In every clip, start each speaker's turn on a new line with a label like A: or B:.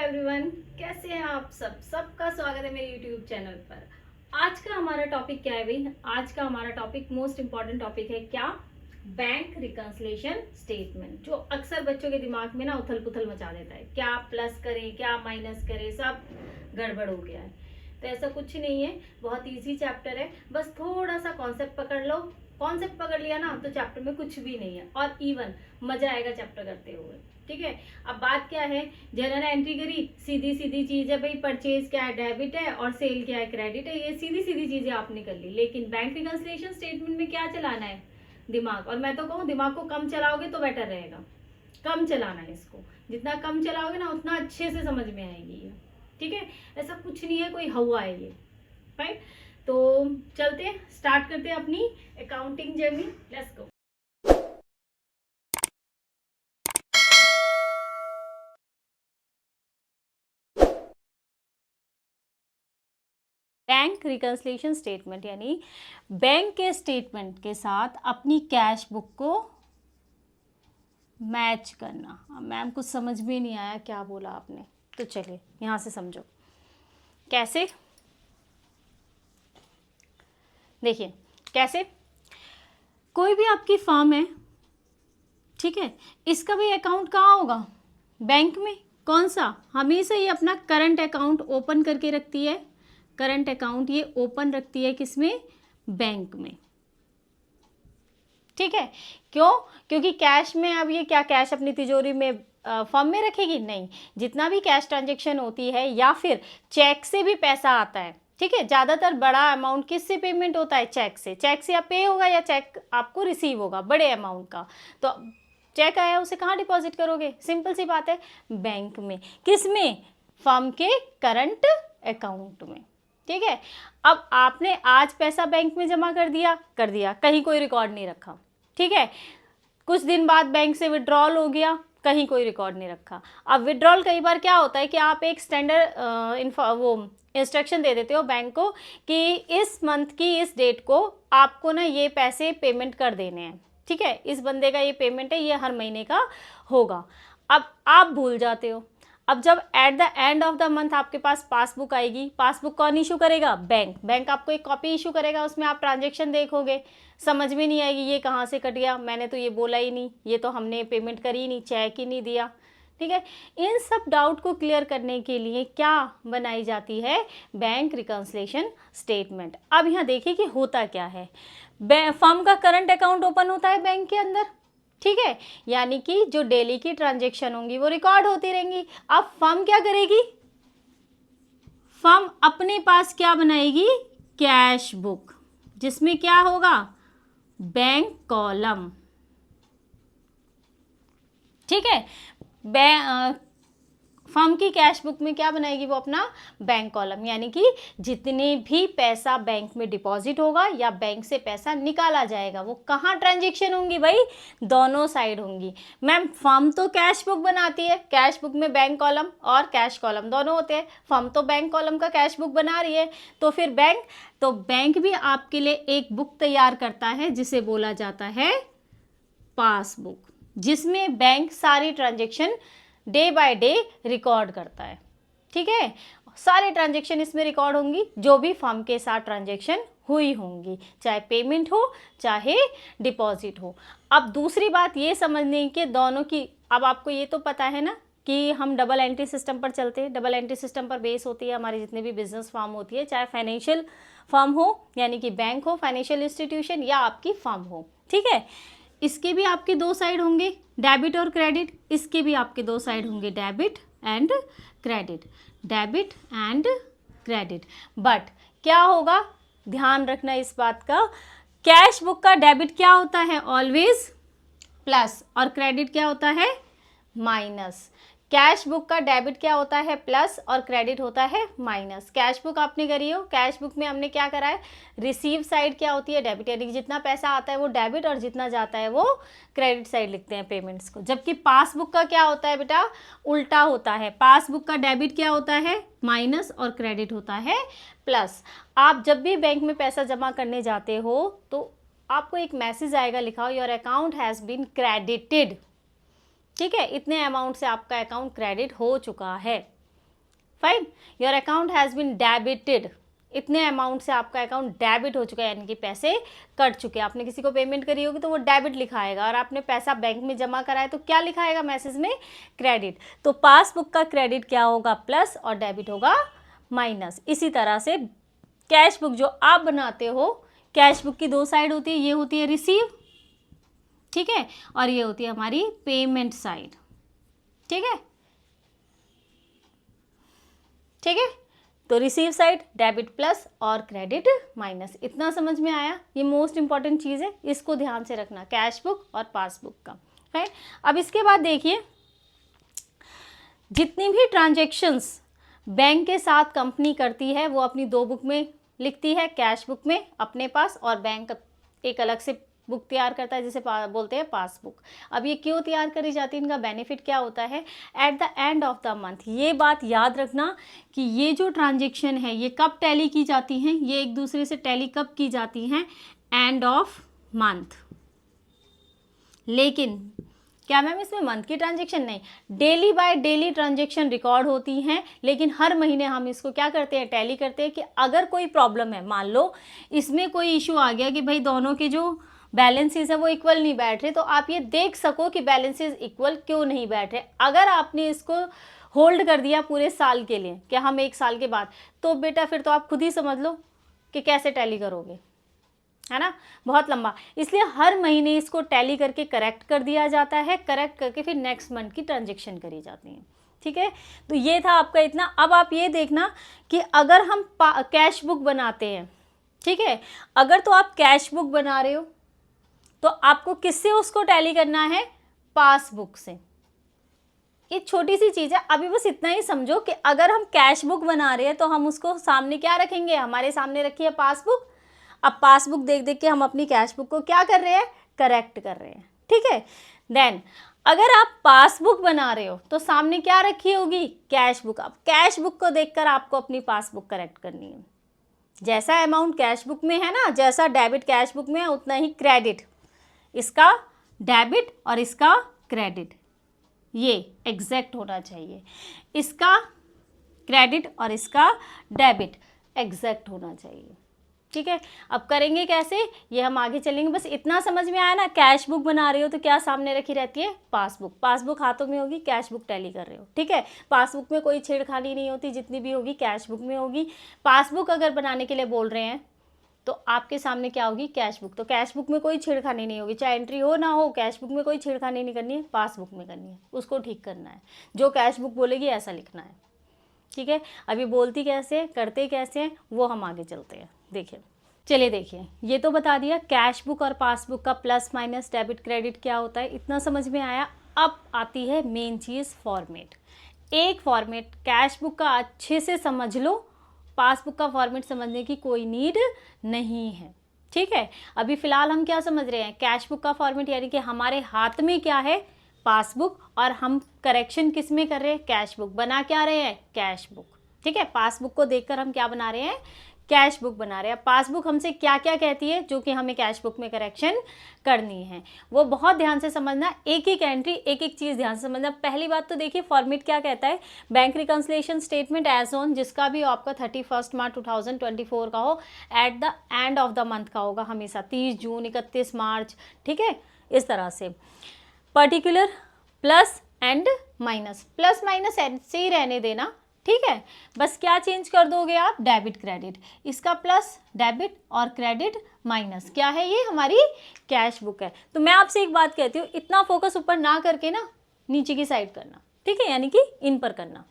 A: Everyone, कैसे हैं आप सबका स्वागत है मेरे यूट्यूब चैनल पर। आज का हमारा टॉपिक क्या है भाई? आज का हमारा टॉपिक मोस्ट इम्पॉर्टेंट टॉपिक है क्या? बैंक रिकंसिलिएशन स्टेटमेंट, जो अक्सर बच्चों के दिमाग में ना उथल पुथल मचा देता है। क्या प्लस करें, क्या माइनस करें, सब गड़बड़ हो गया है। तो ऐसा कुछ नहीं है, बहुत इजी चैप्टर है। बस थोड़ा सा कॉन्सेप्ट पकड़ लो। कॉन्सेप्ट पकड़ लिया ना तो चैप्टर में कुछ भी नहीं है और इवन मजा आएगा चैप्टर करते हुए। ठीक है, अब बात क्या है? जनरल एंट्री करी, सीधी सीधी चीज है भाई। परचेज क्या है? डेबिट है, और सेल क्या है? क्रेडिट है। ये सीधी सीधी चीजें आपने कर ली। लेकिन बैंक रिकंसिलिएशन स्टेटमेंट में क्या चलाना है? दिमाग। और मैं तो कहूँ दिमाग को कम चलाओगे तो बेटर रहेगा। कम चलाना है इसको, जितना कम चलाओगे ना उतना अच्छे से समझ में आएगी ये। ठीक है, ऐसा कुछ नहीं है कोई हवा है ये। राइट, तो चलते हैं, स्टार्ट करते हैं अपनी accounting journey. Let's go. Bank reconciliation statement यानी बैंक के स्टेटमेंट के साथ अपनी कैश बुक को मैच करना। मैम कुछ समझ में नहीं आया क्या बोला आपने, तो चलिए यहाँ से समझो कैसे। देखिए कैसे, कोई भी आपकी फर्म है, ठीक है, इसका भी अकाउंट कहाँ होगा? बैंक में। कौन सा? हमेशा ये अपना करंट अकाउंट ओपन करके रखती है। करंट अकाउंट ये ओपन रखती है किसमें? बैंक में। ठीक है, क्यों? क्योंकि कैश में अब ये क्या कैश अपनी तिजोरी में फर्म में रखेगी? नहीं। जितना भी कैश ट्रांजेक्शन होती है या फिर चेक से भी पैसा आता है, ठीक है, ज़्यादातर बड़ा अमाउंट किससे पेमेंट होता है? चेक से। चेक से आप पे होगा या चेक आपको रिसीव होगा बड़े अमाउंट का, तो चेक आया उसे कहाँ डिपॉजिट करोगे? सिंपल सी बात है, बैंक में। किस में? फर्म के करंट अकाउंट में। ठीक है, अब आपने आज पैसा बैंक में जमा कर दिया, कहीं कोई रिकॉर्ड नहीं रखा। ठीक है, कुछ दिन बाद बैंक से विड्रॉल हो गया, कहीं कोई रिकॉर्ड नहीं रखा। अब विड्रॉल कई बार क्या होता है कि आप एक स्टैंडर्ड वो इंस्ट्रक्शन दे देते हो बैंक को कि इस मंथ की इस डेट को आपको ना ये पैसे पेमेंट कर देने हैं। ठीक है, इस बंदे का ये पेमेंट है, ये हर महीने का होगा। अब आप भूल जाते हो। अब जब eight the end of the month आपके पास पासबुक आएगी, पासबुक कौन इशू करेगा? बैंक। बैंक आपको एक कॉपी इशू करेगा, उसमें आप ट्रांजेक्शन देखोगे, समझ में नहीं आएगी ये कहाँ से कट गया, मैंने तो ये बोला ही नहीं, ये तो हमने पेमेंट करी ही नहीं, चेक ही नहीं दिया। ठीक है, इन सब डाउट को क्लियर करने के लिए क्या बनाई जाती है? Bank reconciliation statement. अब यहाँ देखिए कि होता क्या है। फर्म का करंट अकाउंट ओपन होता है बैंक के अंदर, ठीक है, यानी कि जो डेली की ट्रांजेक्शन होंगी वो रिकॉर्ड होती रहेंगी। अब फर्म क्या करेगी? फर्म अपने पास क्या बनाएगी? कैश बुक, जिसमें क्या होगा? Bank column. ठीक है, फर्म की कैश बुक में क्या बनाएगी वो? अपना बैंक कॉलम, यानी कि जितने भी पैसा बैंक में डिपॉजिट होगा या बैंक से पैसा निकाला जाएगा वो कहाँ ट्रांजेक्शन होंगी भाई? दोनों साइड होंगी। मैम फर्म तो कैश बुक बनाती है, कैश बुक में बैंक कॉलम और कैश कॉलम दोनों होते हैं। फर्म तो बैंक कॉलम का कैश बुक बना रही है, तो फिर बैंक भी आपके लिए एक बुक तैयार करता है जिसे बोला जाता है पासबुक, जिसमें बैंक सारी transaction day by day record करता है। ठीक है, सारे ट्रांजेक्शन इसमें रिकॉर्ड होंगी, जो भी फर्म के साथ ट्रांजेक्शन हुई होंगी, चाहे पेमेंट हो चाहे डिपॉजिट हो। अब दूसरी बात ये समझने की दोनों की, अब आपको ये तो पता है ना कि हम डबल एंट्री सिस्टम पर चलते हैं। डबल एंट्री सिस्टम पर बेस होती है हमारी जितने भी बिजनेस फर्म होती है, चाहे फाइनेंशियल फर्म हो यानी कि बैंक हो, फाइनेंशियल इंस्टीट्यूशन, या आपकी फर्म हो। ठीक है, इसके भी आपके दो साइड होंगे, डेबिट और क्रेडिट। इसके भी आपके दो साइड होंगे, debit and credit, debit and credit. But क्या होगा, ध्यान रखना इस बात का, कैश बुक का डेबिट क्या होता है? ऑलवेज प्लस, और क्रेडिट क्या होता है? माइनस। कैश बुक का डेबिट क्या होता है? प्लस, और क्रेडिट होता है माइनस। कैश बुक आपने करी हो, कैश बुक में हमने क्या करा है? रिसीव साइड क्या होती है? डेबिट, यानी कि जितना पैसा आता है वो डेबिट और जितना जाता है वो क्रेडिट साइड लिखते हैं पेमेंट्स को। जबकि पासबुक का क्या होता है बेटा? उल्टा होता है। पासबुक का डेबिट क्या होता है? माइनस, और क्रेडिट होता है प्लस। आप जब भी बैंक में पैसा जमा करने जाते हो तो आपको एक मैसेज आएगा लिखा हो, your account has been credited. ठीक है, इतने अमाउंट से आपका अकाउंट क्रेडिट हो चुका है। Fine, your account has been debited, इतने अमाउंट से आपका अकाउंट डेबिट हो चुका है, यानी कि पैसे कट चुके हैं। आपने किसी को पेमेंट करी होगी तो वो डेबिट लिखाएगा, और आपने पैसा बैंक में जमा कराया तो क्या लिखाएगा मैसेज में, क्रेडिट। तो पासबुक का क्रेडिट क्या होगा, प्लस, और डेबिट होगा माइनस। इसी तरह से कैश बुक जो आप बनाते हो, कैश बुक की दो साइड होती है, ये होती है रिसीव, ठीक है, और ये होती है हमारी पेमेंट साइड, ठीक है, ठीक है। तो रिसीव साइड डेबिट प्लस और क्रेडिट माइनस, इतना समझ में आया। ये मोस्ट इंपॉर्टेंट चीज़ है, इसको ध्यान से रखना, कैश बुक और पासबुक का, राइट। अब इसके बाद देखिए, जितनी भी ट्रांजैक्शंस बैंक के साथ कंपनी करती है वो अपनी दो बुक में लिखती है, कैश बुक में अपने पास, और बैंक एक अलग से बुक तैयार करता है जिसे बोलते हैं पासबुक। अब ये क्यों तैयार करी जाती है, इनका बेनिफिट क्या होता है, eight the end of the month. ये बात याद रखना कि ये जो ट्रांजैक्शन है ये कब टैली की जाती हैं, ये एक दूसरे से टैली कब की जाती हैं, एंड ऑफ मंथ। लेकिन क्या मैम इसमें मंथ की ट्रांजैक्शन नहीं, daily by daily transaction record होती हैं, लेकिन हर महीने हम इसको क्या करते हैं, टैली करते हैं कि अगर कोई प्रॉब्लम है, मान लो इसमें कोई इशू आ गया कि भाई दोनों के जो बैलेंसेस है वो इक्वल नहीं बैठ रहे, तो आप ये देख सको कि बैलेंसेस इक्वल क्यों नहीं बैठ रहे। अगर आपने इसको होल्ड कर दिया पूरे साल के लिए कि हम एक साल के बाद, तो बेटा फिर तो आप खुद ही समझ लो कि कैसे टैली करोगे, है ना, बहुत लंबा। इसलिए हर महीने इसको टैली करके करेक्ट कर दिया जाता है, करेक्ट करके फिर नेक्स्ट मंथ की ट्रांजैक्शन करी जाती है, ठीक है। तो ये था आपका इतना। अब आप ये देखना कि अगर हम कैश बुक बनाते हैं, ठीक है, अगर तो आप कैश बुक बना रहे हो तो आपको किससे उसको टैली करना है, पासबुक से। ये छोटी सी चीज़ है, अभी बस इतना ही समझो कि अगर हम कैश बुक बना रहे हैं तो हम उसको सामने क्या रखेंगे, हमारे सामने रखी है पासबुक। अब पासबुक देख देख के हम अपनी कैश बुक को क्या कर रहे हैं, करेक्ट कर रहे हैं, ठीक है। देन अगर आप पासबुक बना रहे हो तो सामने क्या रखी होगी, कैश बुक। अब कैश बुक को देखकर आपको अपनी पासबुक करेक्ट करनी है। जैसा अमाउंट कैश बुक में है ना, जैसा डेबिट कैश बुक में है, उतना ही क्रेडिट, इसका डेबिट और इसका क्रेडिट ये एग्जैक्ट होना चाहिए, इसका क्रेडिट और इसका डेबिट एग्जैक्ट होना चाहिए, ठीक है। अब करेंगे कैसे, ये हम आगे चलेंगे। बस इतना समझ में आया ना, कैश बुक बना रहे हो तो क्या सामने रखी रहती है, पासबुक। पासबुक हाथों में होगी, कैश बुक टैली कर रहे हो, ठीक है। पासबुक में कोई छेड़खानी नहीं होती, जितनी भी होगी कैश बुक में होगी। पासबुक अगर बनाने के लिए बोल रहे हैं तो आपके सामने क्या होगी, कैश बुक। तो कैश बुक में कोई छेड़खानी नहीं होगी, चाहे एंट्री हो ना हो, कैश बुक में कोई छेड़खानी नहीं करनी है, पासबुक में करनी है, उसको ठीक करना है। जो कैश बुक बोलेगी ऐसा लिखना है, ठीक है। अभी बोलती कैसे, करते कैसे हैं, वो हम आगे चलते हैं। देखिए, चलिए देखिए, ये तो बता दिया कैश बुक और पासबुक का प्लस माइनस डेबिट क्रेडिट क्या होता है, इतना समझ में आया। अब आती है मेन चीज़, फॉर्मेट। एक फॉर्मेट कैश बुक का अच्छे से समझ लो, पासबुक का फॉर्मेट समझने की कोई नीड नहीं है, ठीक है। अभी फ़िलहाल हम क्या समझ रहे हैं, कैश बुक का फॉर्मेट, यानी कि हमारे हाथ में क्या है, पासबुक, और हम करेक्शन किस में कर रहे हैं, कैश बुक। बना क्या रहे हैं, कैश बुक, ठीक है। पासबुक को देखकर हम क्या बना रहे हैं, कैश बुक बना रहे हैं। पासबुक हमसे क्या क्या कहती है, जो कि हमें कैश बुक में करेक्शन करनी है, वो बहुत ध्यान से समझना, एक एक एंट्री, एक एक चीज़ ध्यान से समझना। पहली बात तो देखिए, फॉर्मेट क्या कहता है, bank reconciliation statement as on, जिसका भी आपका 31 मार्च 2024 का हो, at the end of the month का होगा हमेशा, 30 जून, 31 मार्च, ठीक है, इस तरह से। Particular, plus and minus, plus minus ऐसे ही रहने देना, ठीक है। बस क्या चेंज कर दोगे आप, डेबिट क्रेडिट, इसका प्लस डेबिट और क्रेडिट माइनस। क्या है ये, हमारी कैश बुक है। तो मैं आपसे एक बात कहती हूँ, इतना फोकस ऊपर ना करके ना नीचे की साइड करना, ठीक है, यानी कि इन पर करना,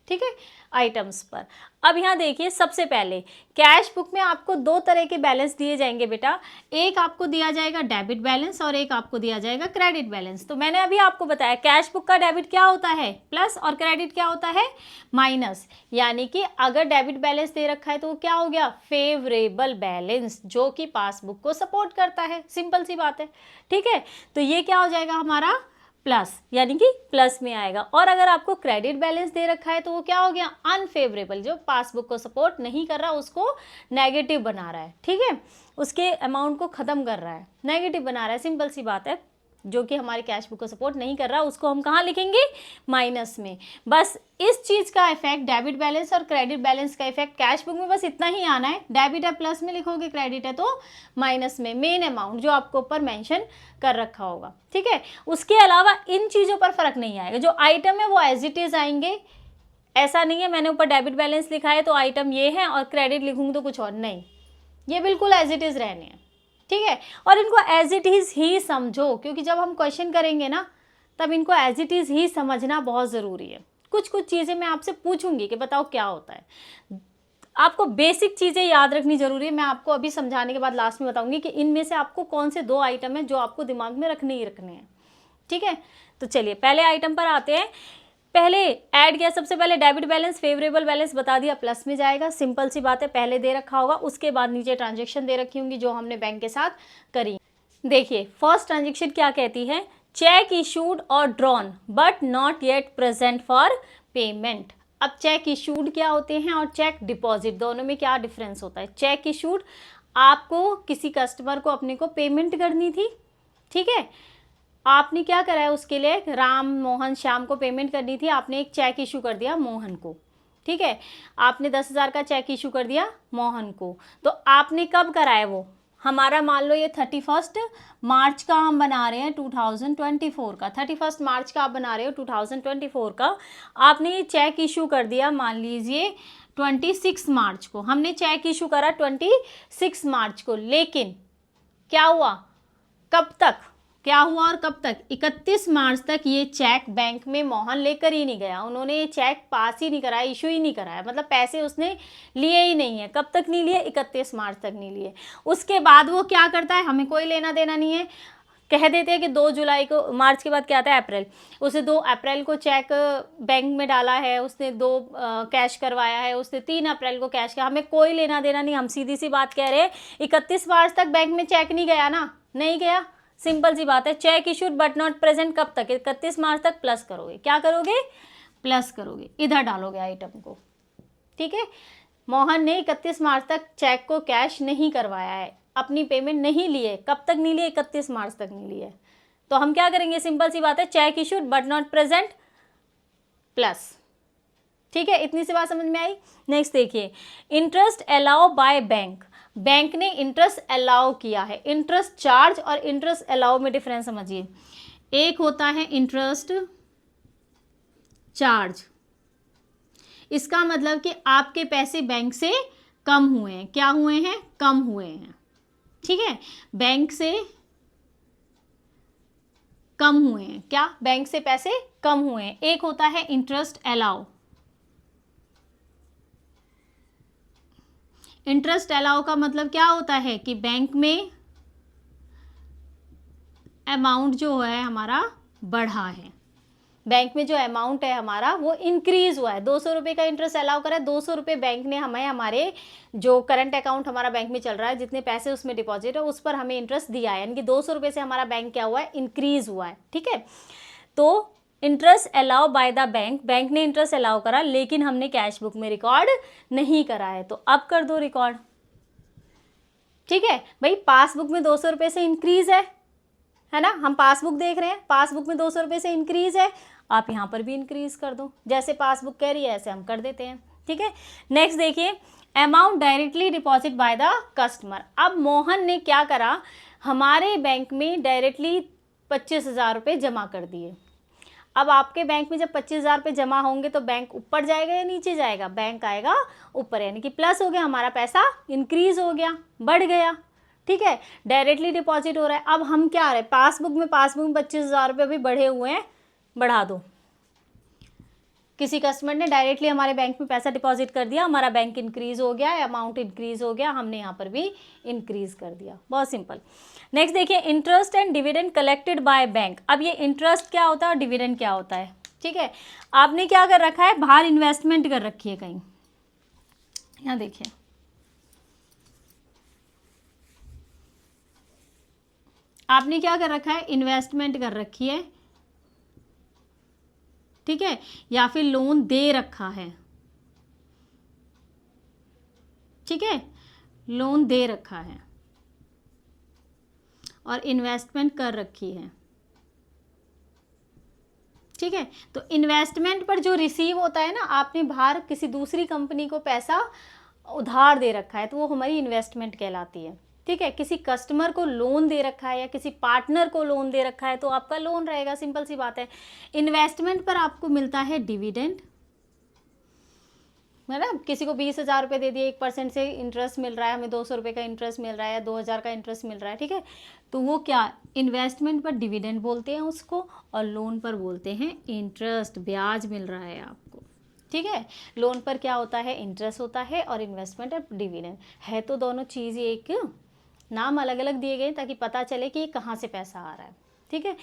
A: ठीक है, आइटम्स पर। अब यहाँ देखिए, सबसे पहले कैश बुक में आपको दो तरह के बैलेंस दिए जाएंगे बेटा, एक आपको दिया जाएगा डेबिट बैलेंस और एक आपको दिया जाएगा क्रेडिट बैलेंस। तो मैंने अभी आपको बताया कैश बुक का डेबिट क्या होता है, प्लस, और क्रेडिट क्या होता है, माइनस। यानी कि अगर डेबिट बैलेंस दे रखा है तो वो क्या हो गया, फेवरेबल बैलेंस, जो कि पासबुक को सपोर्ट करता है, सिंपल सी बात है, ठीक है। तो ये क्या हो जाएगा हमारा, प्लस, यानी कि प्लस में आएगा। और अगर आपको क्रेडिट बैलेंस दे रखा है तो वो क्या हो गया, अनफेवरेबल, जो पासबुक को सपोर्ट नहीं कर रहा, उसको नेगेटिव बना रहा है, ठीक है, उसके अमाउंट को ख़त्म कर रहा है, नेगेटिव बना रहा है, सिंपल सी बात है। जो कि हमारे कैश बुक को सपोर्ट नहीं कर रहा, उसको हम कहाँ लिखेंगे, माइनस में। बस इस चीज़ का इफेक्ट, डेबिट बैलेंस और क्रेडिट बैलेंस का इफेक्ट कैश बुक में बस इतना ही आना है। डेबिट है प्लस में लिखोगे, क्रेडिट है तो माइनस में, मेन अमाउंट जो आपको ऊपर मेंशन कर रखा होगा, ठीक है। उसके अलावा इन चीज़ों पर फर्क नहीं आएगा, जो आइटम है वो एज इट इज आएंगे। ऐसा नहीं है मैंने ऊपर डेबिट बैलेंस लिखा है तो आइटम ये है और क्रेडिट लिखूंगी तो कुछ और, नहीं, ये बिल्कुल एज इट इज रहने हैं, ठीक है। और इनको एज इट इज ही समझो, क्योंकि जब हम क्वेश्चन करेंगे ना तब इनको एज इट इज ही समझना बहुत ज़रूरी है। कुछ कुछ चीज़ें मैं आपसे पूछूंगी कि बताओ क्या होता है, आपको बेसिक चीज़ें याद रखनी जरूरी है। मैं आपको अभी समझाने के बाद लास्ट में बताऊंगी कि इनमें से आपको कौन से 2 आइटम है जो आपको दिमाग में रखने ही रखने हैं, ठीक है। तो चलिए पहले आइटम पर आते हैं। पहले ऐड किया, सबसे पहले डेबिट बैलेंस, फेवरेबल बैलेंस बता दिया, प्लस में जाएगा, सिंपल सी बात है, पहले दे रखा होगा, उसके बाद नीचे ट्रांजेक्शन दे रखी होंगी जो हमने बैंक के साथ करी। देखिए फर्स्ट ट्रांजेक्शन क्या कहती है, चेक इशूड और drawn but not yet present for payment. अब चेक इशूड क्या होते हैं और चेक डिपॉजिट, दोनों में क्या डिफरेंस होता है। चेक इशूड, आपको किसी कस्टमर को अपने को पेमेंट करनी थी, ठीक है, आपने क्या करा है, उसके लिए राम मोहन श्याम को पेमेंट करनी थी, आपने एक चेक इशू कर दिया मोहन को, ठीक है, आपने 10,000 का चेक इशू कर दिया मोहन को। तो आपने कब करा है वो, हमारा मान लो ये 31 मार्च का हम बना रहे हैं 2024 का, 31 मार्च का आप बना रहे हो 2024 का, आपने ये चेक इशू कर दिया मान लीजिए 26 मार्च को, हमने चेक इशू करा 26 मार्च को, लेकिन क्या हुआ, कब तक क्या हुआ और कब तक, 31 मार्च तक ये चेक बैंक में मोहन लेकर ही नहीं गया, उन्होंने ये चेक पास ही नहीं कराया, इशू ही नहीं कराया, मतलब पैसे उसने लिए ही नहीं है। कब तक नहीं लिए, 31 मार्च तक नहीं लिए। उसके बाद वो क्या करता है, हमें कोई लेना देना नहीं है, कह देते हैं कि 2 जुलाई को, मार्च के बाद क्या आता है अप्रैल, उसे 2 अप्रैल को चेक बैंक में डाला है उसने, 2 कैश करवाया है उसने, 3 अप्रैल को कैश किया, हमें कोई लेना देना नहीं। हम सीधी सी बात कह रहे हैं, 31 मार्च तक बैंक में चेक नहीं गया ना, नहीं गया, सिंपल सी बात है। Cheque issued but not present कब तक, 31 मार्च तक, प्लस करोगे, क्या करोगे, प्लस करोगे, इधर डालोगे आइटम को, ठीक है। मोहन ने 31 मार्च तक चेक को कैश नहीं करवाया है, अपनी पेमेंट नहीं लिए, कब तक नहीं लिए, 31 मार्च तक नहीं लिए, तो हम क्या करेंगे, सिंपल सी बात है, cheque issued but not present plus, ठीक है। इतनी सी बात समझ में आई। नेक्स्ट देखिए, interest allow by bank, bank ने इंटरेस्ट अलाउ किया है। इंटरेस्ट चार्ज और इंटरेस्ट अलाउ में डिफरेंस समझिए, एक होता है इंटरेस्ट चार्ज, इसका मतलब कि आपके पैसे बैंक से कम हुए हैं, क्या हुए हैं, कम हुए हैं, ठीक है, बैंक से कम हुए हैं, क्या, बैंक से पैसे कम हुए हैं। एक होता है इंटरेस्ट अलाउ, इंटरेस्ट अलाउ का मतलब क्या होता है कि बैंक में अमाउंट जो है हमारा बढ़ा है, बैंक में जो अमाउंट है हमारा वो इंक्रीज हुआ है। 200 रुपये का इंटरेस्ट अलाउ करा है, 200 रुपये बैंक ने हमें, हमारे जो करंट अकाउंट हमारा बैंक में चल रहा है, जितने पैसे उसमें डिपॉजिट है, उस पर हमें इंटरेस्ट दिया है, यानी कि 200 रुपये से हमारा बैंक क्या हुआ है, इंक्रीज हुआ है, ठीक है। तो interest allow bye the bank, bank ने इंटरेस्ट अलाउ करा, लेकिन हमने कैश बुक में रिकॉर्ड नहीं करा है, तो अब कर दो रिकॉर्ड, ठीक है। भाई पासबुक में 200 रुपये से इंक्रीज है ना, हम पासबुक देख रहे हैं, पासबुक में 200 रुपये से इंक्रीज है, आप यहाँ पर भी इंक्रीज कर दो, जैसे पासबुक कह रही है ऐसे हम कर देते हैं, ठीक है। नेक्स्ट देखिए, amount directly deposit by the customer. अब मोहन ने क्या करा, हमारे बैंक में डायरेक्टली 25,000 रुपये जमा कर दिए। अब आपके बैंक में जब 25,000 रुपये जमा होंगे तो बैंक ऊपर जाएगा या नीचे जाएगा, बैंक आएगा ऊपर, यानी कि प्लस हो गया, हमारा पैसा इंक्रीज हो गया, बढ़ गया, ठीक है, डायरेक्टली डिपॉजिट हो रहा है। अब हम क्या आ रहे हैं, पासबुक में 25,000 रुपये अभी बढ़े हुए हैं, बढ़ा दो, किसी कस्टमर ने डायरेक्टली हमारे बैंक में पैसा डिपॉजिट कर दिया, हमारा बैंक इंक्रीज हो गया, अमाउंट इंक्रीज हो गया, हमने यहाँ पर भी इंक्रीज कर दिया, बहुत सिंपल। नेक्स्ट देखिए, interest and dividend collected by bank. अब ये इंटरेस्ट क्या होता है और डिविडेंड क्या होता है, ठीक है। आपने क्या कर रखा है, बाहर इन्वेस्टमेंट कर रखी है कहीं, यहाँ देखिए, आपने क्या कर रखा है, इन्वेस्टमेंट कर रखी है, ठीक है, या फिर लोन दे रखा है, ठीक है, लोन दे रखा है और इन्वेस्टमेंट कर रखी है, ठीक है। तो इन्वेस्टमेंट पर जो रिसीव होता है ना, आपने बाहर किसी दूसरी कंपनी को पैसा उधार दे रखा है तो वो हमारी इन्वेस्टमेंट कहलाती है। ठीक है, किसी कस्टमर को लोन दे रखा है या किसी पार्टनर को लोन दे रखा है तो आपका लोन रहेगा, सिंपल सी बात है। इन्वेस्टमेंट पर आपको मिलता है डिविडेंड, है ना। किसी को 20,000 रुपये दे दिए, 1% से इंटरेस्ट मिल रहा है, हमें 200 रुपये का इंटरेस्ट मिल रहा है या 2,000 का इंटरेस्ट मिल रहा है, ठीक है। तो वो क्या, इन्वेस्टमेंट पर डिविडेंड बोलते हैं उसको, और लोन पर बोलते हैं इंटरेस्ट, ब्याज मिल रहा है आपको, ठीक है। लोन पर क्या होता है, इंटरेस्ट होता है, और इन्वेस्टमेंट और डिविडेंड है तो दोनों चीज़ एक, नाम अलग अलग दिए गए ताकि पता चले कि ये कहाँ से पैसा आ रहा है, ठीक है।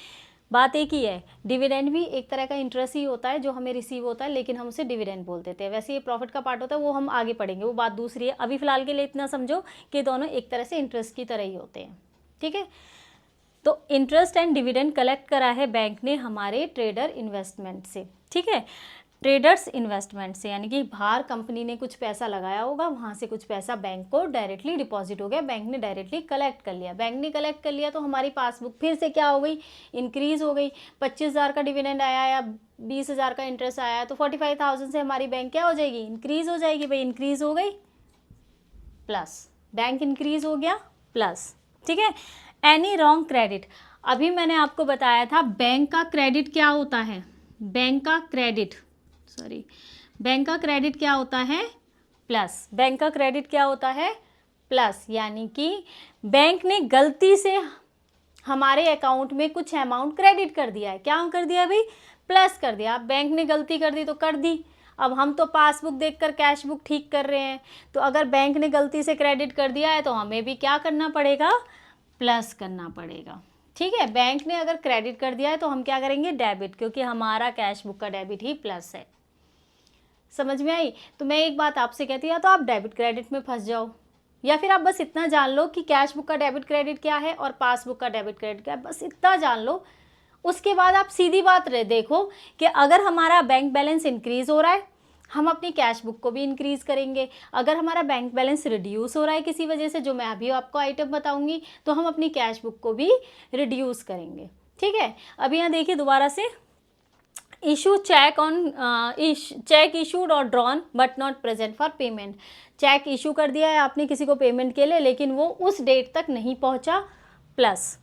A: बात एक ही है, डिविडेंड भी एक तरह का इंटरेस्ट ही होता है जो हमें रिसीव होता है, लेकिन हम उसे डिविडेंड बोल देते हैं। वैसे ये प्रॉफिट का पार्ट होता है, वो हम आगे पढ़ेंगे, वो बात दूसरी है। अभी फिलहाल के लिए इतना समझो कि दोनों एक तरह से इंटरेस्ट की तरह ही होते हैं, ठीक है। तो इंटरेस्ट एंड डिविडेंड कलेक्ट करा है बैंक ने हमारे ट्रेडर इन्वेस्टमेंट से, ठीक है। ट्रेडर्स इन्वेस्टमेंट से यानी कि बाहर कंपनी ने कुछ पैसा लगाया होगा, वहाँ से कुछ पैसा बैंक को डायरेक्टली डिपॉजिट हो गया, बैंक ने डायरेक्टली कलेक्ट कर लिया। बैंक ने कलेक्ट कर लिया तो हमारी पासबुक फिर से क्या हो गई, इंक्रीज हो गई। 25,000 का डिविडेंड आया या 20,000 का इंटरेस्ट आया तो 45,000 से हमारी बैंक क्या हो जाएगी, इंक्रीज हो जाएगी। भाई इंक्रीज हो गई प्लस, बैंक इंक्रीज हो गया प्लस, ठीक है। एनी रॉन्ग क्रेडिट, अभी मैंने आपको बताया था बैंक का क्रेडिट क्या होता है, बैंक का क्रेडिट क्या होता है, प्लस। बैंक का क्रेडिट क्या होता है, प्लस, यानी कि बैंक ने गलती से हमारे अकाउंट में कुछ अमाउंट क्रेडिट कर दिया है। क्या कर दिया भाई, प्लस कर दिया। बैंक ने गलती कर दी तो कर दी, अब हम तो पासबुक देखकर कैश बुक ठीक कर रहे हैं, तो अगर बैंक ने गलती से क्रेडिट कर दिया है तो हमें भी क्या करना पड़ेगा, प्लस करना पड़ेगा, ठीक है। बैंक ने अगर क्रेडिट कर दिया है तो हम क्या करेंगे, डेबिट, क्योंकि हमारा कैश बुक का डेबिट ही प्लस है। समझ में आई। तो मैं एक बात आपसे कहती हूँ, या तो आप डेबिट क्रेडिट में फंस जाओ, या फिर आप बस इतना जान लो कि कैश बुक का डेबिट क्रेडिट क्या है और पासबुक का डेबिट क्रेडिट क्या है, बस इतना जान लो। उसके बाद आप सीधी बात देखो कि अगर हमारा बैंक बैलेंस इंक्रीज हो रहा है, हम अपनी कैश बुक को भी इंक्रीज करेंगे। अगर हमारा बैंक बैलेंस रिड्यूस हो रहा है किसी वजह से, जो मैं अभी आपको आइटम बताऊंगी, तो हम अपनी कैश बुक को भी रिड्यूस करेंगे, ठीक है। अब यहाँ देखिए दोबारा से, issue cheque on cheque issued और drawn but not present for payment. Cheque issue कर दिया है आपने किसी को पेमेंट के लिए, लेकिन वो उस डेट तक नहीं पहुंचा, plus.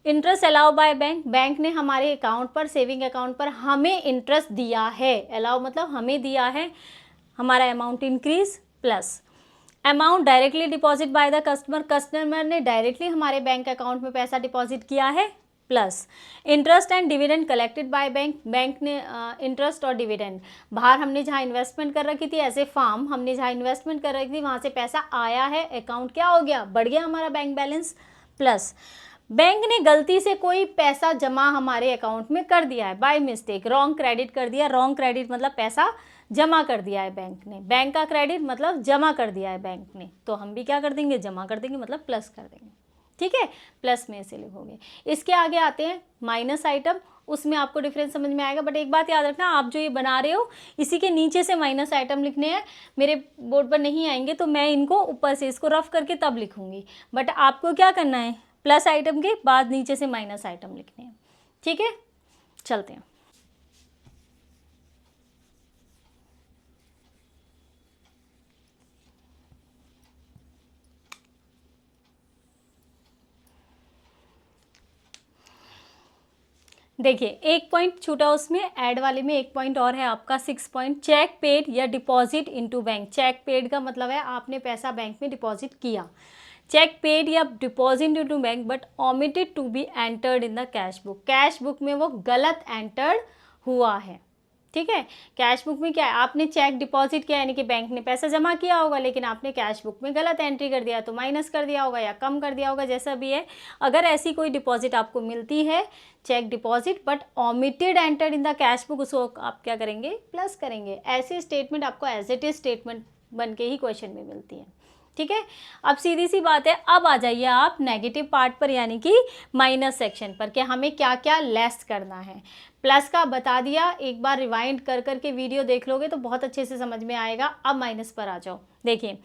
A: Interest allow by bank, bank ने हमारे अकाउंट पर, सेविंग अकाउंट पर हमें इंटरेस्ट दिया है, अलाउ मतलब हमें दिया है, हमारा amount increase, plus. Amount directly deposit by the customer, customer ने डायरेक्टली हमारे बैंक अकाउंट में पैसा डिपॉजिट किया है, plus. Interest and dividend collected by bank, bank ने इंटरेस्ट और डिविडेंड, बाहर हमने जहाँ इन्वेस्टमेंट कर रखी थी, एज ए फार्म हमने जहाँ इन्वेस्टमेंट कर रखी थी वहाँ से पैसा आया है, अकाउंट क्या हो गया, बढ़ गया हमारा बैंक बैलेंस, प्लस। बैंक ने गलती से कोई पैसा जमा हमारे अकाउंट में कर दिया है, बाय मिस्टेक रॉन्ग क्रेडिट कर दिया। रॉन्ग क्रेडिट मतलब पैसा जमा कर दिया है बैंक ने, बैंक का क्रेडिट मतलब जमा कर दिया है बैंक ने, तो हम भी क्या कर देंगे, जमा कर देंगे, मतलब प्लस कर देंगे, ठीक है। प्लस में से लिखोगे। इसके आगे आते हैं माइनस आइटम, उसमें आपको डिफरेंस समझ में आएगा, बट एक बात याद रखना, आप जो ये बना रहे हो इसी के नीचे से माइनस आइटम लिखने हैं, मेरे बोर्ड पर नहीं आएंगे तो मैं इनको ऊपर से इसको रफ करके तब लिखूंगी, बट आपको क्या करना है, प्लस आइटम के बाद नीचे से माइनस आइटम लिखने हैं, ठीक है। चलते हैं। देखिए एक पॉइंट छूटा उसमें, ऐड वाले में एक पॉइंट और है आपका 6 पॉइंट, चेक पेड या deposit into bank. Cheque paid का मतलब है आपने पैसा बैंक में डिपॉजिट किया, चेक पेड या deposit into bank but omitted to be entered in the cash book, cash book में वो गलत एंटर्ड हुआ है, ठीक है। कैश बुक में क्या है, आपने चेक डिपॉजिट किया यानी कि बैंक ने पैसा जमा किया होगा, लेकिन आपने कैश बुक में गलत एंट्री कर दिया, तो माइनस कर दिया होगा या कम कर दिया होगा, जैसा भी है। अगर ऐसी कोई डिपॉजिट आपको मिलती है, cheque deposit but omitted entered in the cash book, उसको आप क्या करेंगे, प्लस करेंगे। ऐसी स्टेटमेंट आपको एज इट इज स्टेटमेंट बन के ही क्वेश्चन में मिलती है, ठीक है। अब सीधी सी बात है, अब आ जाइए आप नेगेटिव पार्ट पर यानी कि माइनस सेक्शन पर, कि हमें क्या क्या लेस करना है। प्लस का बता दिया, एक बार रिवाइंड कर करके वीडियो देख लोगे तो बहुत अच्छे से समझ में आएगा। अब माइनस पर आ जाओ। देखिए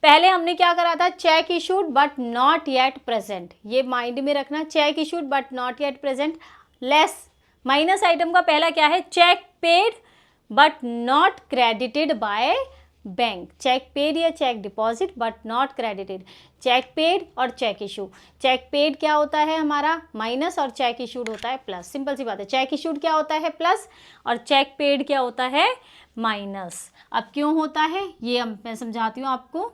A: पहले हमने क्या करा था, cheque issued but not yet present, ये माइंड में रखना, cheque issued but not yet present, less minus item का पहला क्या है, cheque paid but not credited by bank, cheque paid या cheque deposit but not credited, cheque paid और cheque issue. Cheque paid क्या होता है हमारा माइनस और चेक इशूड होता है प्लस, सिंपल सी बात है। चेक इशूड क्या होता है प्लस और चेक पेड क्या होता है माइनस। अब क्यों होता है ये मैं समझाती हूँ आपको,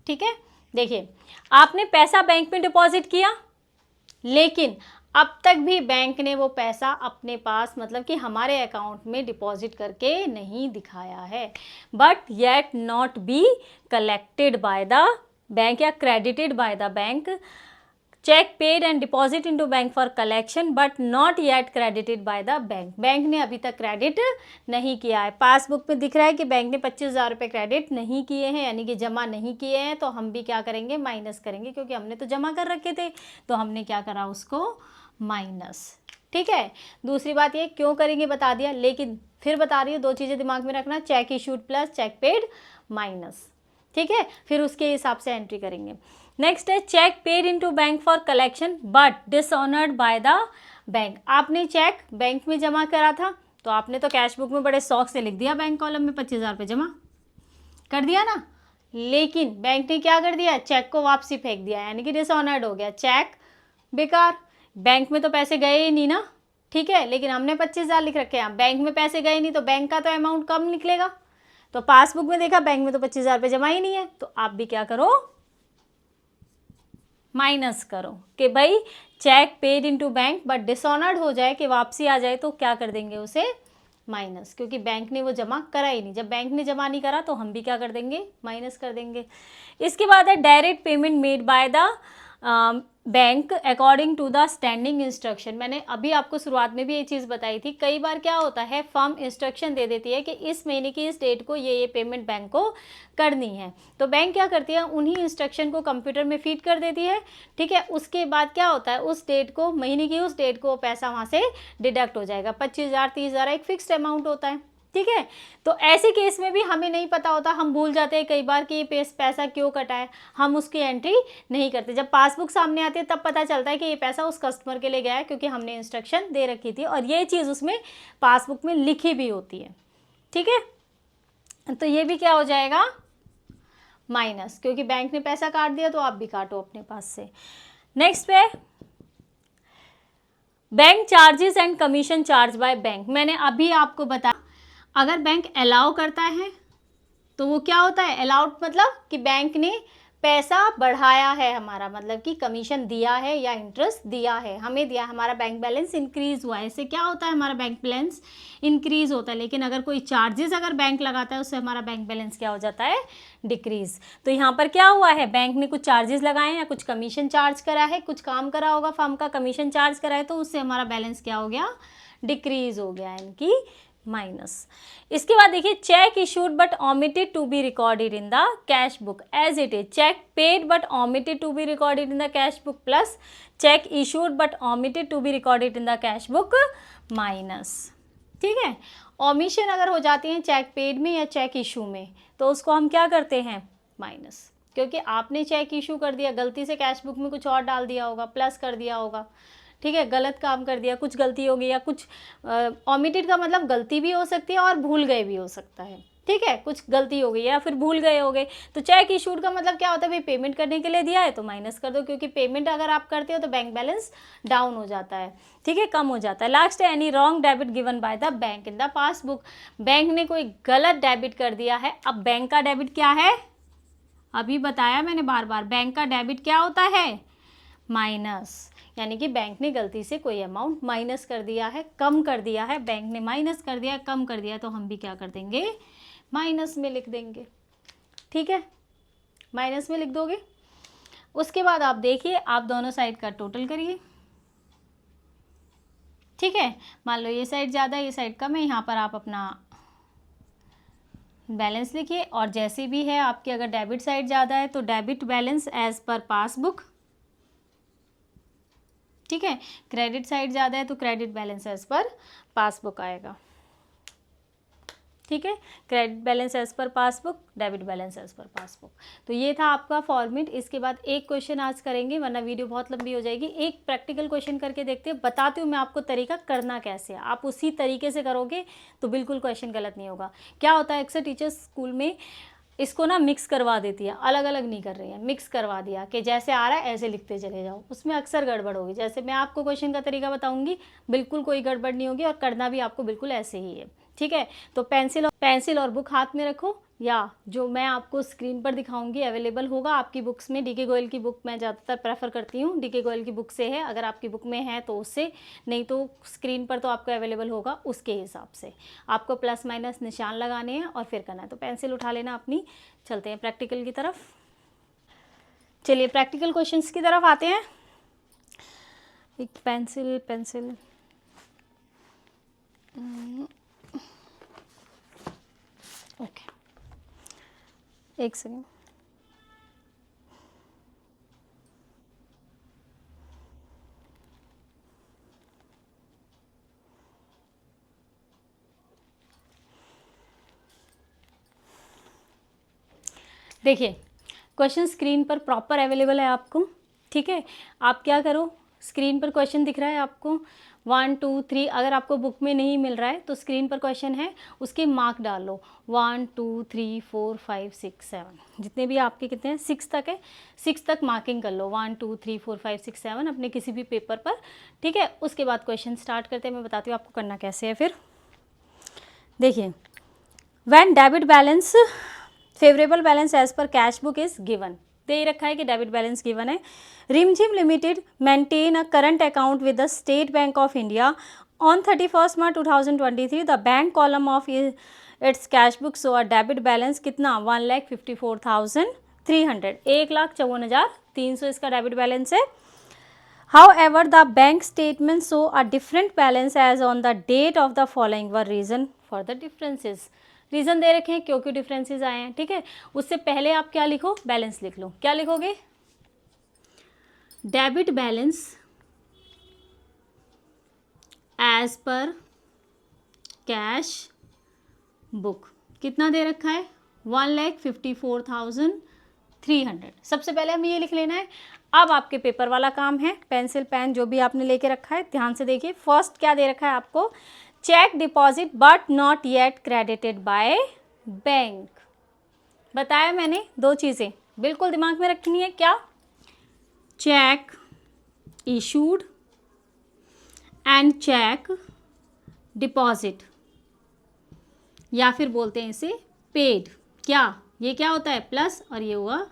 A: ठीक है। देखिए आपने पैसा बैंक में डिपॉजिट किया, लेकिन अब तक भी बैंक ने वो पैसा अपने पास मतलब कि हमारे अकाउंट में डिपॉजिट करके नहीं दिखाया है, but yet not be collected by the bank या credited by the bank, cheque paid and deposit into bank for collection but not yet credited by the bank, bank ने अभी तक क्रेडिट नहीं किया है। पासबुक में दिख रहा है कि बैंक ने 25,000 रुपये क्रेडिट नहीं किए हैं, यानी कि जमा नहीं किए हैं, तो हम भी क्या करेंगे माइनस करेंगे, क्योंकि हमने तो जमा कर रखे थे, तो हमने क्या करा उसको माइनस, ठीक है। दूसरी बात ये क्यों करेंगे बता दिया, लेकिन फिर बता रही हूँ दो चीज़ें दिमाग में रखना, cheque issued plus cheque paid minus, ठीक है, फिर उसके हिसाब से एंट्री करेंगे। नेक्स्ट है cheque paid into bank for collection but dishonoured by the bank, आपने चेक बैंक में जमा करा था, तो आपने तो कैश बुक में बड़े शौक से लिख दिया बैंक कॉलम में 25,000 रुपये जमा कर दिया ना, लेकिन बैंक ने क्या कर दिया, चेक को वापसी फेंक दिया, यानी कि डिसऑनर्ड हो गया, चेक बेकार, बैंक में तो पैसे गए ही नहीं ना, ठीक है, लेकिन हमने 25,000 लिख रखे हैं, बैंक में पैसे गए नहीं तो बैंक का तो अमाउंट कम निकलेगा, तो पासबुक में देखा बैंक में तो 25,000 रुपये जमा ही नहीं है, तो आप भी क्या करो माइनस करो कि भाई cheque paid into bank but dishonoured हो जाए कि वापसी आ जाए, तो क्या कर देंगे उसे माइनस, क्योंकि बैंक ने वो जमा करा ही नहीं, जब बैंक ने जमा नहीं करा तो हम भी क्या कर देंगे माइनस कर देंगे। इसके बाद है direct payment made by the bank according to the standing instruction, मैंने अभी आपको शुरुआत में भी ये चीज़ बताई थी, कई बार क्या होता है फर्म इंस्ट्रक्शन दे देती है कि इस महीने की इस डेट को ये पेमेंट बैंक को करनी है, तो बैंक क्या करती है उन्हीं इंस्ट्रक्शन को कंप्यूटर में फीड कर देती है, ठीक है। उसके बाद क्या होता है उस डेट को, महीने की उस डेट को पैसा वहाँ से डिडक्ट हो जाएगा, 25,000 30,000 एक फिक्स्ड अमाउंट होता है, ठीक है। तो ऐसे केस में भी हमें नहीं पता होता, हम भूल जाते हैं कई बार कि ये पैसा क्यों कटा है, हम उसकी एंट्री नहीं करते, जब पासबुक सामने आती है तब पता चलता है कि ये पैसा उस कस्टमर के लिए गया है, क्योंकि हमने इंस्ट्रक्शन दे रखी थी और ये चीज़ उसमें पासबुक में लिखी भी होती है, ठीक है। तो ये भी क्या हो जाएगा माइनस, क्योंकि बैंक ने पैसा काट दिया तो आप भी काटो अपने पास से। नेक्स्ट पे bank charges and commission charge by bank, मैंने अभी आपको बताया अगर बैंक अलाउ करता है तो वो क्या होता है अलाउड, मतलब कि बैंक ने पैसा बढ़ाया है हमारा, मतलब कि कमीशन दिया है या इंटरेस्ट दिया है, हमें दिया, हमारा बैंक बैलेंस इंक्रीज हुआ है, इससे क्या होता है हमारा बैंक बैलेंस इंक्रीज होता है। लेकिन अगर कोई चार्जेस अगर बैंक लगाता है उससे हमारा बैंक बैलेंस क्या हो जाता है डिक्रीज। तो यहाँ पर क्या हुआ है बैंक ने कुछ चार्जेस लगाए हैं या कुछ कमीशन चार्ज करा है, कुछ काम करा होगा फर्म का, कमीशन चार्ज करा है, तो उससे हमारा बैलेंस क्या हो गया डिक्रीज हो गया, यानी कि माइनस। इसके बाद देखिए cheque issued but omitted to be recorded in the cash book as it is, cheque paid but omitted to be recorded in the cash book plus cheque issued but omitted to be recorded in the cash book minus, ठीक है। Omission अगर हो जाती है cheque paid में या check issue में तो उसको हम क्या करते हैं माइनस, क्योंकि आपने चेक इशू कर दिया, गलती से कैश बुक में कुछ और डाल दिया होगा, प्लस कर दिया होगा, ठीक है, गलत काम कर दिया, कुछ गलती हो गई, या कुछ ओमिटेड का मतलब गलती भी हो सकती है और भूल गए भी हो सकता है, ठीक है, कुछ गलती हो गई या फिर भूल गए हो गए। तो चेक इशूड का मतलब क्या होता है भाई पेमेंट करने के लिए दिया है तो माइनस कर दो, क्योंकि पेमेंट अगर आप करते हो तो बैंक बैलेंस डाउन हो जाता है, ठीक है, कम हो जाता है। लास्ट है any wrong debit given by the bank in the passbook, bank ने कोई गलत डेबिट कर दिया है। अब बैंक का डेबिट क्या है, अभी बताया मैंने बार बार, बैंक का डेबिट क्या होता है माइनस, यानी कि बैंक ने गलती से कोई अमाउंट माइनस कर दिया है, कम कर दिया है, बैंक ने माइनस कर दिया, कम कर दिया, तो हम भी क्या कर देंगे माइनस में लिख देंगे, ठीक है, माइनस में लिख दोगे। उसके बाद आप देखिए आप दोनों साइड का टोटल करिए, ठीक है, मान लो ये साइड ज़्यादा ये साइड कम है, यहाँ पर आप अपना बैलेंस लिखिए, और जैसे भी है आपके अगर डेबिट साइड ज़्यादा है तो debit balance as per passbook, ठीक है, क्रेडिट साइड ज़्यादा है तो credit balance as per passbook आएगा, ठीक है, credit balance as per passbook, debit balance as per passbook. तो ये था आपका फॉर्मेट। इसके बाद एक क्वेश्चन आज करेंगे वरना वीडियो बहुत लंबी हो जाएगी। एक प्रैक्टिकल क्वेश्चन करके देखते हैं, बताती हूँ मैं आपको तरीका करना कैसे है। आप उसी तरीके से करोगे तो बिल्कुल क्वेश्चन गलत नहीं होगा। क्या होता है, अक्सर टीचर्स स्कूल में इसको ना मिक्स करवा देती है, अलग अलग नहीं कर रही है, मिक्स करवा दिया कि जैसे आ रहा है ऐसे लिखते चले जाओ, उसमें अक्सर गड़बड़ होगी। जैसे मैं आपको क्वेश्चन का तरीका बताऊंगी, बिल्कुल कोई गड़बड़ नहीं होगी और करना भी आपको बिल्कुल ऐसे ही है, ठीक है। तो पेंसिल और बुक हाथ में रखो, या जो मैं आपको स्क्रीन पर दिखाऊंगी अवेलेबल होगा आपकी बुक्स में। डीके गोयल की बुक मैं ज़्यादातर प्रेफर करती हूँ, डीके गोयल की बुक से है, अगर आपकी बुक में है तो उससे, नहीं तो स्क्रीन पर तो आपको अवेलेबल होगा, उसके हिसाब से आपको प्लस माइनस निशान लगाने हैं और फिर करना है। तो पेंसिल उठा लेना अपनी, चलते हैं प्रैक्टिकल की तरफ। चलिए प्रैक्टिकल क्वेश्चंस की तरफ आते हैं। एक पेंसिल ओके, एक सेकेंड। देखिए क्वेश्चन स्क्रीन पर प्रॉपर अवेलेबल है आपको, ठीक है। आप क्या करो, स्क्रीन पर क्वेश्चन दिख रहा है आपको 1 2 3, अगर आपको बुक में नहीं मिल रहा है तो स्क्रीन पर क्वेश्चन है, उसके मार्क डाल लो 1 2 3 4 5 6 7, जितने भी आपके कितने हैं 6 तक है, 6 तक मार्किंग कर लो 1 2 3 4 5 6 7 अपने किसी भी पेपर पर, ठीक है। उसके बाद क्वेश्चन स्टार्ट करते हैं, मैं बताती हूँ आपको करना कैसे है। फिर देखिए, when debit balance favourable balance as per cash book is given, दे रखा है कि डेबिट बैलेंस गिवन है। Rimjhim limited maintain a current account with the State Bank of India on 31 March 2023 the bank column of its cash book so a debit balance कितना 1,54,300, 1,54,300 इसका debit balance है। However, the bank statements show a different balance as on the date of the following were reason for the differences. Reason दे रखे हैं क्यों क्यों differences आए हैं, ठीक है। उससे पहले आप क्या लिखो, बैलेंस लिख लो। क्या लिखोगे, debit balance as per cash book कितना दे रखा है 1,54,300। सबसे पहले हमें ये लिख लेना है। अब आपके पेपर वाला काम है, पेंसिल पेन जो भी आपने लेके रखा है ध्यान से देखिए। फर्स्ट क्या दे रखा है आपको, cheque deposit but not yet credited by bank. बताया मैंने, दो चीज़ें बिल्कुल दिमाग में रखनी है। क्या, cheque issued and cheque deposit, या फिर बोलते हैं इसे पेड। क्या, ये क्या होता है प्लस और ये हुआ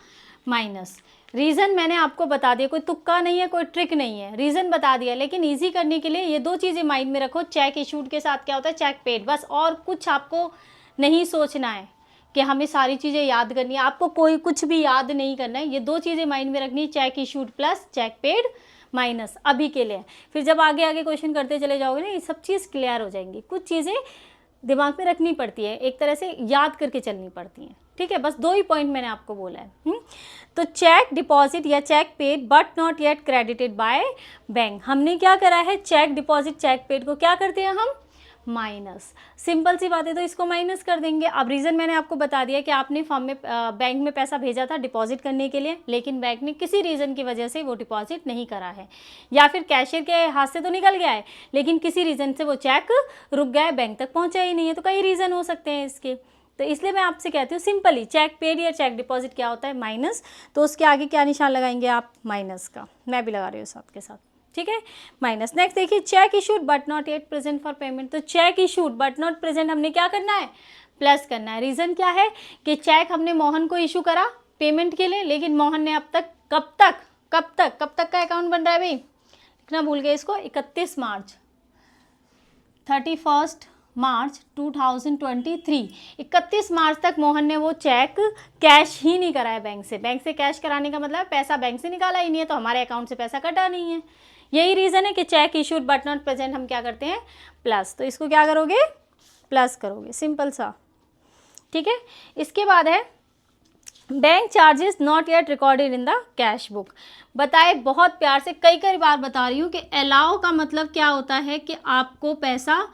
A: माइनस। रीज़न मैंने आपको बता दिया, कोई तुक्का नहीं है, कोई ट्रिक नहीं है, रीज़न बता दिया। लेकिन इजी करने के लिए ये दो चीज़ें माइंड में रखो, चेक इशूड के साथ क्या होता है चेक पेड, बस। और कुछ आपको नहीं सोचना है कि हमें सारी चीज़ें याद करनी है, आपको कोई कुछ भी याद नहीं करना है। ये दो चीज़ें माइंड में रखनी है, cheque issued plus cheque paid minus, अभी के लिए। फिर जब आगे आगे क्वेश्चन करते चले जाओगे ना, ये सब चीज़ क्लियर हो जाएंगी। कुछ चीज़ें दिमाग में रखनी पड़ती है, एक तरह से याद करके चलनी पड़ती हैं, ठीक है। बस दो ही पॉइंट मैंने आपको बोला है। तो चेक डिपॉजिट या cheque paid but not yet credited by bank, हमने क्या करा है, चेक डिपॉजिट चेक पेड को क्या करते हैं हम, माइनस। सिंपल सी बात है, तो इसको माइनस कर देंगे। अब रीज़न मैंने आपको बता दिया कि आपने फॉर्म में बैंक में पैसा भेजा था डिपॉजिट करने के लिए, लेकिन बैंक ने किसी रीज़न की वजह से वो डिपॉजिट नहीं करा है, या फिर कैशियर के हाथ से तो निकल गया है लेकिन किसी रीज़न से वो चेक रुक गया है, बैंक तक पहुंचा ही नहीं है। तो कई रीज़न हो सकते हैं इसके, तो इसलिए मैं आपसे कहती हूँ सिंपली चेक पेड या चेक डिपॉजिट क्या होता है, माइनस। तो उसके आगे क्या निशान लगाएंगे आप, माइनस का। मैं भी लगा रही हूँ साथ के साथ, ठीक है, माइनस। नेक्स्ट देखिए, cheque issued but not yet present for payment. तो cheque issued but not present हमने क्या करना है, प्लस करना है। रीज़न क्या है कि चेक हमने मोहन को इशू करा पेमेंट के लिए, लेकिन मोहन ने अब तक कब तक का अकाउंट बन रहा है भाई, लिखना भूल गए इसको, 31 मार्च 2023, 31 मार्च तक मोहन ने वो चेक कैश ही नहीं कराया बैंक से। बैंक से कैश कराने का मतलब पैसा बैंक से निकाला ही नहीं है, तो हमारे अकाउंट से पैसा कटा नहीं है। यही रीज़न है कि check issued but not present हम क्या करते हैं, प्लस। तो इसको क्या करोगे, प्लस करोगे, सिंपल सा, ठीक है। इसके बाद है bank charges not yet recorded in the cash book. बताए बहुत प्यार से, कई बार बता रही हूँ कि अलाउ का मतलब क्या होता है कि आपको पैसा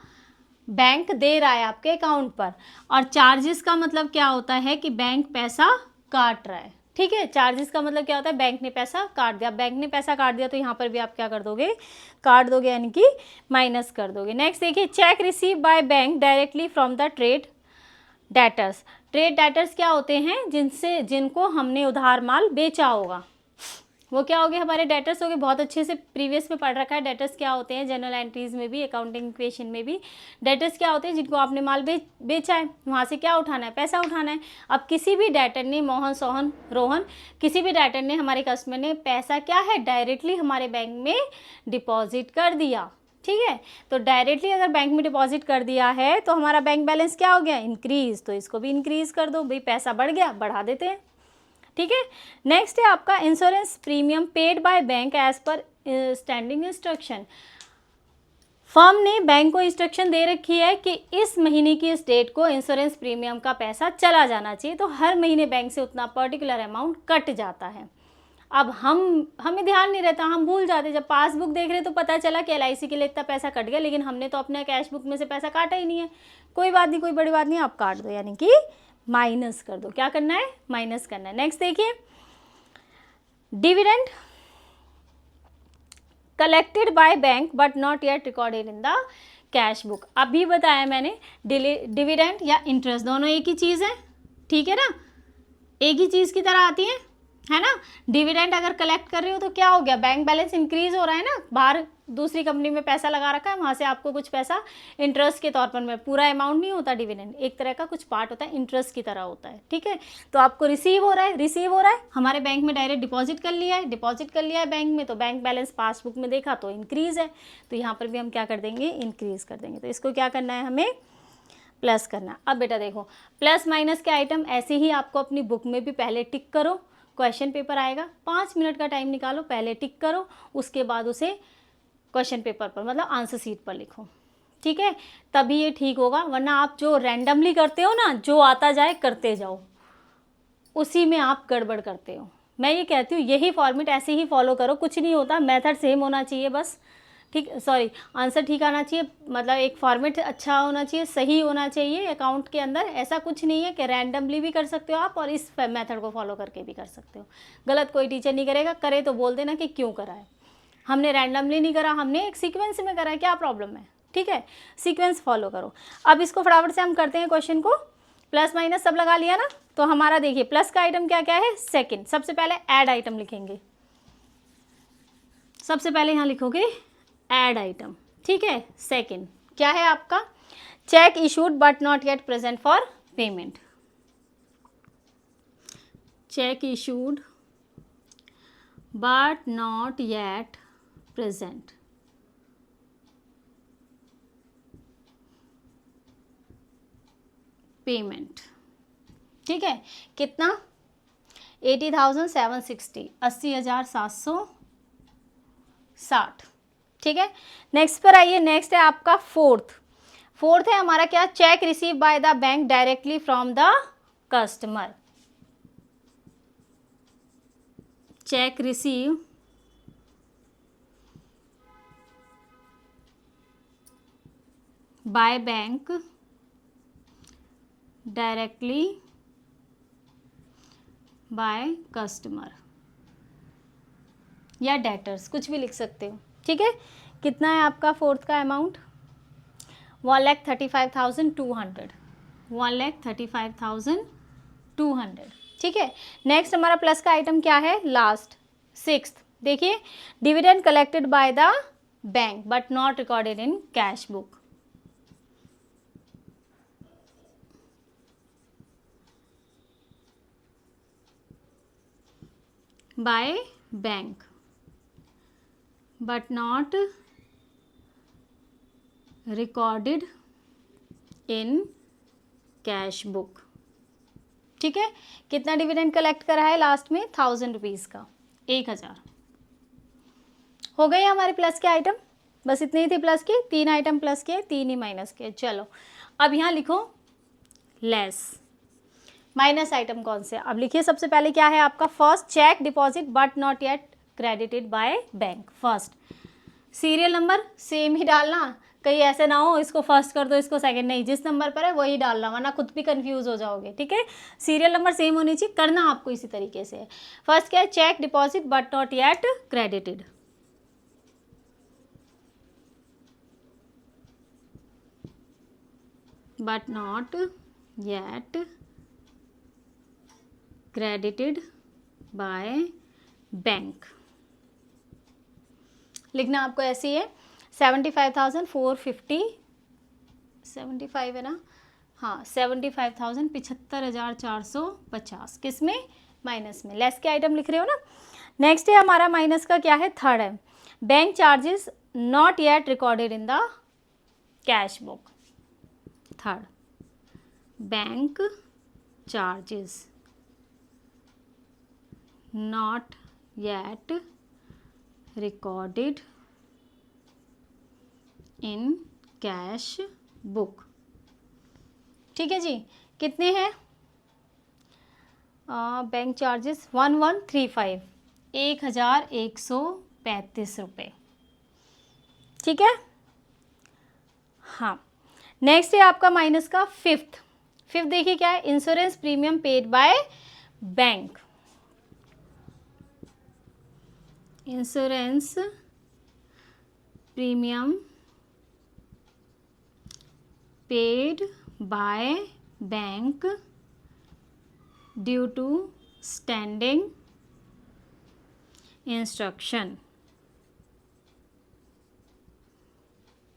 A: बैंक दे रहा है आपके अकाउंट पर, और चार्जेस का मतलब क्या होता है कि बैंक पैसा काट रहा है। ठीक है, चार्जेस का मतलब क्या होता है, बैंक ने पैसा काट दिया। बैंक ने पैसा काट दिया तो यहाँ पर भी आप क्या कर दोगे, काट दोगे, यानी कि माइनस कर दोगे। नेक्स्ट देखिए, check receive by bank directly from the trade debtors. Trade debtors क्या होते हैं, जिनको हमने उधार माल बेचा होगा, वो क्या हो गए, हमारे डेटर्स हो गए। बहुत अच्छे से प्रीवियस में पढ़ रखा है डेटर्स क्या होते हैं, जनरल एंट्रीज में भी, अकाउंटिंग इक्वेशन में भी। डेटर्स क्या होते हैं, जिनको आपने माल बेचा है, वहाँ से क्या उठाना है, पैसा उठाना है। अब किसी भी डेटर ने, मोहन, सोहन, रोहन, किसी भी डेटर ने, हमारे कस्टमर ने पैसा क्या है, डायरेक्टली हमारे बैंक में डिपॉजिट कर दिया। ठीक है, तो डायरेक्टली अगर बैंक में डिपॉजिट कर दिया है तो हमारा बैंक बैलेंस क्या हो गया, इंक्रीज। तो इसको भी इंक्रीज कर दो भाई, पैसा बढ़ गया, बढ़ा देते हैं। ठीक है, नेक्स्ट है आपका insurance premium paid by bank as per standing instruction. Firm ने बैंक को इंस्ट्रक्शन दे रखी है कि इस महीने की इस डेट को इंश्योरेंस प्रीमियम का पैसा चला जाना चाहिए, तो हर महीने बैंक से उतना पर्टिकुलर अमाउंट कट जाता है। अब हमें ध्यान नहीं रहता, हम भूल जाते, जब पासबुक देख रहे तो पता चला कि LIC के लिए इतना पैसा कट गया, लेकिन हमने तो अपने कैश बुक में से पैसा काटा ही नहीं है। कोई बात नहीं, कोई बड़ी बात नहीं, आप काट दो, यानी कि माइनस कर दो। क्या करना है, माइनस करना है। नेक्स्ट देखिए, dividend collected by bank but not yet recorded in the cash book. अभी बताया मैंने, डिविडेंड या इंटरेस्ट दोनों एक ही चीज़ है, ठीक है ना, एक ही चीज़ की तरह आती है ना। डिविडेंड अगर कलेक्ट कर रहे हो तो क्या हो गया, बैंक बैलेंस इंक्रीज हो रहा है ना, बाहर दूसरी कंपनी में पैसा लगा रखा है, वहाँ से आपको कुछ पैसा इंटरेस्ट के तौर पर में, पूरा अमाउंट नहीं होता डिविडेंड, एक तरह का कुछ पार्ट होता है, इंटरेस्ट की तरह होता है। ठीक है, तो आपको रिसीव हो रहा है, हमारे बैंक में डायरेक्ट डिपॉजिट कर लिया है बैंक में, तो बैंक बैलेंस पासबुक में देखा तो इंक्रीज है, तो यहाँ पर भी हम क्या कर देंगे, इंक्रीज कर देंगे। तो इसको क्या करना है, हमें प्लस करना। अब बेटा देखो, प्लस माइनस के आइटम ऐसे ही आपको अपनी बुक में भी पहले टिक करो, क्वेश्चन पेपर आएगा, 5 मिनट का टाइम निकालो, पहले टिक करो, उसके बाद उसे क्वेश्चन पेपर पर, मतलब आंसर शीट पर लिखो। ठीक है, तभी ये ठीक होगा, वरना आप जो रैंडमली करते हो ना, जो आता जाए करते जाओ, उसी में आप गड़बड़ करते हो। मैं ये कहती हूँ यही फॉर्मेट ऐसे ही फॉलो करो, कुछ नहीं होता, मेथड सेम होना चाहिए बस। ठीक, सॉरी, आंसर ठीक आना चाहिए, मतलब एक फॉर्मेट अच्छा होना चाहिए, सही होना चाहिए अकाउंट के अंदर। ऐसा कुछ नहीं है कि रैंडमली भी कर सकते हो आप और इस मेथड को फॉलो करके भी कर सकते हो। गलत कोई टीचर नहीं करेगा, करे तो बोल देना कि क्यों करा है। हमने रैंडमली नहीं करा, हमने एक सीक्वेंस में करा है, क्या प्रॉब्लम है। ठीक है, सीक्वेंस फॉलो करो। अब इसको फटाफट से हम करते हैं क्वेश्चन को। प्लस माइनस सब लगा लिया ना, तो हमारा देखिए प्लस का आइटम क्या क्या है, सेकेंड। सबसे पहले ऐड आइटम लिखेंगे, सबसे पहले यहाँ लिखोगे ऐड आइटम। ठीक है, सेकंड क्या है आपका, check issued but not yet present for payment. Check issued but not yet present. Payment. ठीक है, कितना, 80,760, 80,760। ठीक है, नेक्स्ट पर आइए। नेक्स्ट है आपका फोर्थ है हमारा क्या, check receive by the bank directly from the customer. Check receive by bank directly by customer या डेटर्स, कुछ भी लिख सकते हो। ठीक है, कितना है आपका फोर्थ का अमाउंट, 1,35,200, 1,35,200। ठीक है, नेक्स्ट हमारा प्लस का आइटम क्या है, लास्ट सिक्स्थ। देखिए, dividend collected by the bank but not recorded in cash book. By bank but not recorded in cash book. ठीक है, कितना डिविडेंड कलेक्ट करा है लास्ट में, 1,000 रुपीज़ का, 1,000। हो गए हमारे प्लस के आइटम, बस इतने ही थे प्लस के, 3 आइटम प्लस के, 3 ही माइनस के। चलो अब यहाँ लिखो लेस। माइनस आइटम कौन से, अब लिखिए सबसे पहले क्या है आपका, first cheque deposit but not yet credited by bank. First serial number same ही डालना, कहीं ऐसे ना हो इसको फर्स्ट कर दो इसको सेकंड, नहीं, जिस नंबर पर है वही डालना, वरना खुद भी कंफ्यूज हो जाओगे, ठीक है। सीरियल नंबर सेम होनी चाहिए, करना आपको इसी तरीके से। फर्स्ट क्या है, cheque deposit but not yet credited, but not yet credited by bank. लिखना आपको ऐसे ही है, 75,450, 75 है ना, हाँ 75,000, 75,450 किस में, माइनस में, लेस के आइटम लिख रहे हो ना। नेक्स्ट है हमारा माइनस का क्या है, थर्ड है, bank charges not yet recorded in the cash book. Third, bank charges not yet recorded in cash book, ठीक है जी। कितने हैं, बैंक चार्जेस 1135, 1135 रुपये, ठीक है। हाँ, नेक्स्ट है आपका माइनस का फिफ्थ देखिए क्या है, insurance premium paid by bank, insurance premium paid by bank due to standing instruction,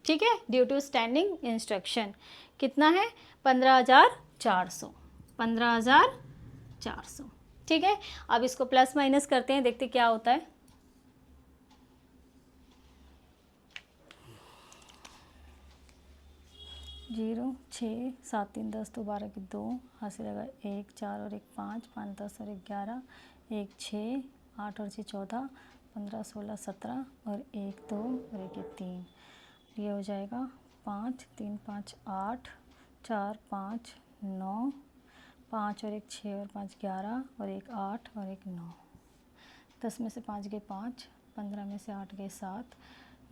A: ठीक है, ड्यू टू स्टैंडिंग इंस्ट्रक्शन। कितना है, 15,400, 15,400, ठीक है। अब इसको प्लस माइनस करते हैं, देखते क्या होता है। जीरो, 6, 7, 3, 10, 2, 12 की 2, हाथ से लगा 1, 4 और 1 5, 5, 10 और 1 11, 1, 6, 8 और 6 14, 15, 16, 17 और 1 2 और 1 3, ये हो जाएगा 5, 3, 5, 8, 4, 5, 9, 5 और 1 6 और 5 11 और 1 8 और 1 9, 10 में से 5 गए 5, 15 में से 8 गए 7,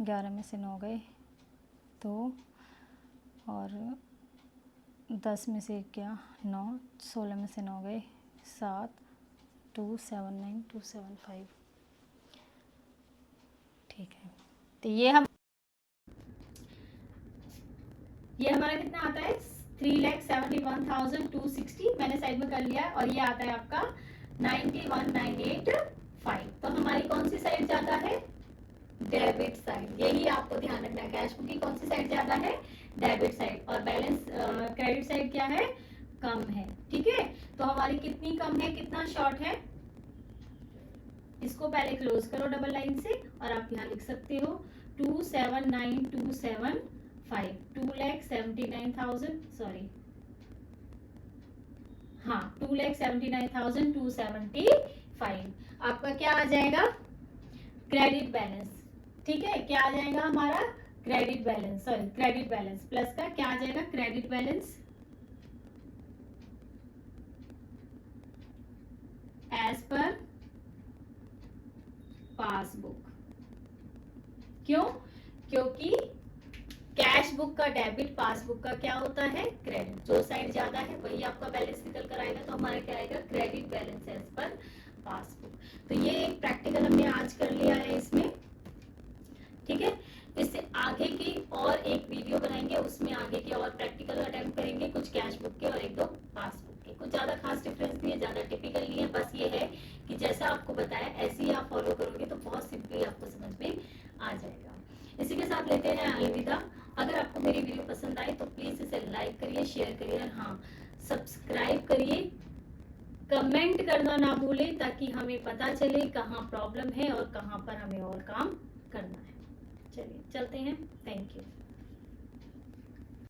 A: 11 में से 9 गए 2 और 10 में से 1 गया 9, 16 में से 9 गए 7, 279 275, ठीक है। तो ये हमारा कितना आता है, 3,71,260 मैंने साइड में कर लिया, और ये आता है आपका 91,985। तो हमारी कौन सी साइड ज्यादा है, डेबिट साइड, यही आपको ध्यान रखना है। कैश बुक की कौन सी साइड ज्यादा है, डेबिट साइड, और बैलेंस क्रेडिट साइड क्या है, कम है, ठीक है। तो हमारी कितनी कम है, कितना शॉर्ट है, इसको पहले क्लोज करो डबल लाइन से, और आप यहाँ लिख सकते हो 279,275, 2,79,000, सॉरी हाँ 2,79,275 आपका क्या आ जाएगा, क्रेडिट बैलेंस, ठीक है। क्या आ जाएगा हमारा, credit balance, sorry credit balance plus का क्या आ जाएगा, credit balance as per passbook. क्यों, क्योंकि कैश बुक का डेबिट, पासबुक का क्या होता है, क्रेडिट, जो साइड ज्यादा है वही आपका बैलेंस निकल कर आएगा, तो हमारा क्या आएगा, credit balance as per passbook. तो ये एक प्रैक्टिकल हमने आज कर लिया है इसमें, ठीक है। इससे आगे की और एक वीडियो बनाएंगे, उसमें आगे के और प्रैक्टिकल अटेम्प्ट करेंगे, कुछ कैश बुक के और 1-2 पासबुक के। कुछ ज्यादा खास डिफरेंस नहीं है, ज्यादा टिपिकल नहीं है, बस ये है कि जैसा आपको बताया ऐसे ही आप फॉलो करोगे तो बहुत सिंपली आपको समझ में आ जाएगा। इसी के साथ लेते हैं अलविदा। अगर आपको मेरी वीडियो पसंद आए तो प्लीज इसे लाइक करिए, शेयर करिए, और हाँ सब्सक्राइब करिए, कमेंट करना ना भूलें, ताकि हमें पता चले कहाँ प्रॉब्लम है और कहाँ पर हमें और काम करना है। चलिए चलते हैं, थैंक यू।